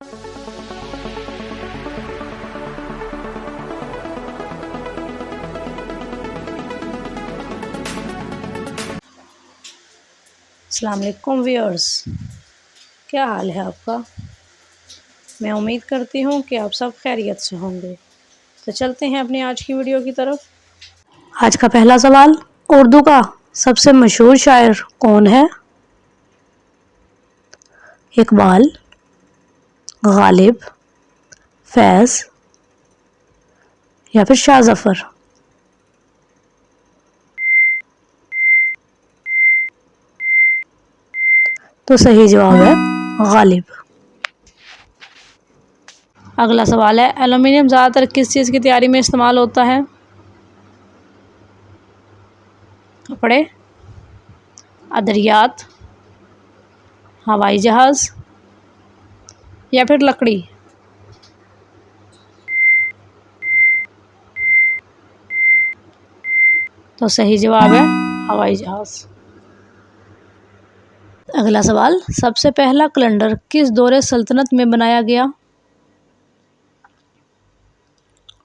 अस्सलाम वालेकुम व्यूअर्स, क्या हाल है आपका। मैं उम्मीद करती हूँ कि आप सब खैरियत से होंगे। तो चलते हैं अपनी आज की वीडियो की तरफ। आज का पहला सवाल, उर्दू का सबसे मशहूर शायर कौन है? इकबाल, गालिब, फैज़ या फिर शाह ज़फ़र। तो सही जवाब है गालिब। अगला सवाल है, एल्युमिनियम ज़्यादातर किस चीज़ की तैयारी में इस्तेमाल होता है? कपड़े, अदरियात, हवाई जहाज़ या फिर लकड़ी। तो सही जवाब है हवाई जहाज़। अगला सवाल, सबसे पहला कैलेंडर किस दौरे सल्तनत में बनाया गया?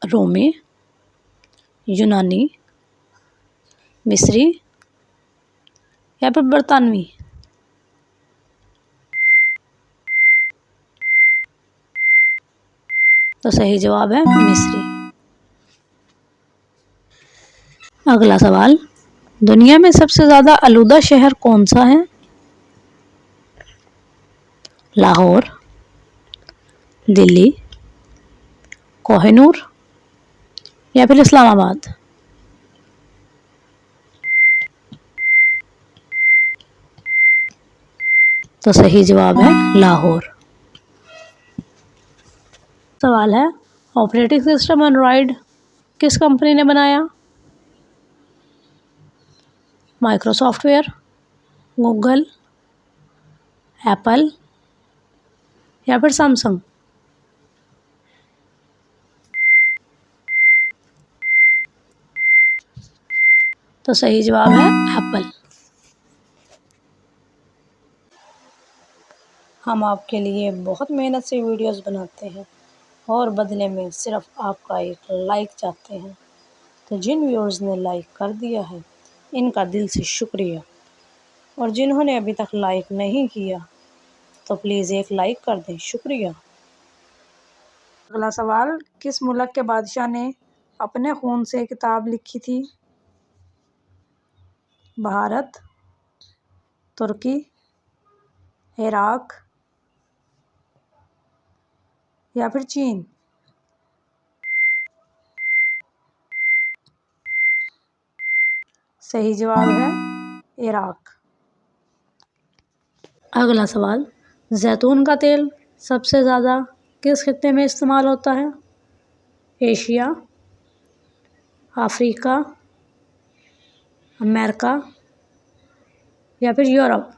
रोमी, यूनानी, मिस्री या फिर बरतानवी। तो सही जवाब है मिस्री। अगला सवाल, दुनिया में सबसे ज़्यादा आलूदा शहर कौन सा है? लाहौर, दिल्ली, कोहिनूर या फिर इस्लामाबाद। तो सही जवाब है लाहौर। सवाल है, ऑपरेटिंग सिस्टम एंड्रॉयड किस कंपनी ने बनाया? माइक्रोसॉफ्टवेयर, गूगल, एप्पल या फिर सैमसंग। तो सही जवाब है एप्पल। हम आपके लिए बहुत मेहनत से वीडियोस बनाते हैं और बदले में सिर्फ आपका एक लाइक चाहते हैं। तो जिन व्यूअर्स ने लाइक कर दिया है, इनका दिल से शुक्रिया। और जिन्होंने अभी तक लाइक नहीं किया, तो प्लीज़ एक लाइक कर दें, शुक्रिया। अगला सवाल, किस मुल्क के बादशाह ने अपने खून से किताब लिखी थी? भारत, तुर्की, इराक या फिर चीन। सही जवाब है इराक। अगला सवाल, जैतून का तेल सबसे ज़्यादा किस खित्ते में इस्तेमाल होता है? एशिया, अफ्रीका, अमेरिका या फिर यूरोप।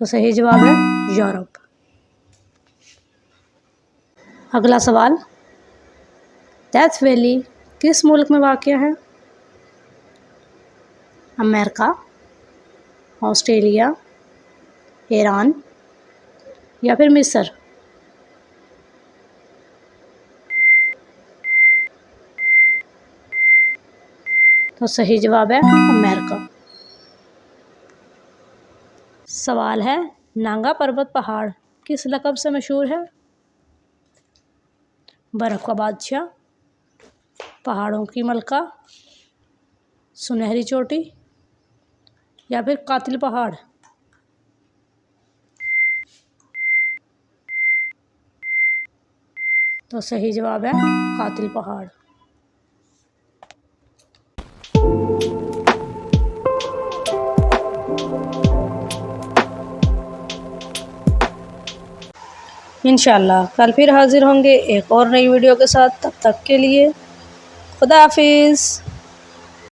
तो सही जवाब है यूरोप। अगला सवाल, डेथ वैली किस मुल्क में वाक़ है? अमेरिका, ऑस्ट्रेलिया, ईरान या फिर मिस्र। तो सही जवाब है अमेरिका। सवाल है, नांगा पर्वत पहाड़ किस लक़ब से मशहूर है? बर्फ़ का बादशाह, पहाड़ों की मलका, सुनहरी चोटी या फिर कातिल पहाड़। तो सही जवाब है कातिल पहाड़। इंशाल्लाह कल फिर हाजिर होंगे एक और नई वीडियो के साथ। तब तक के लिए खुदा हाफिज़।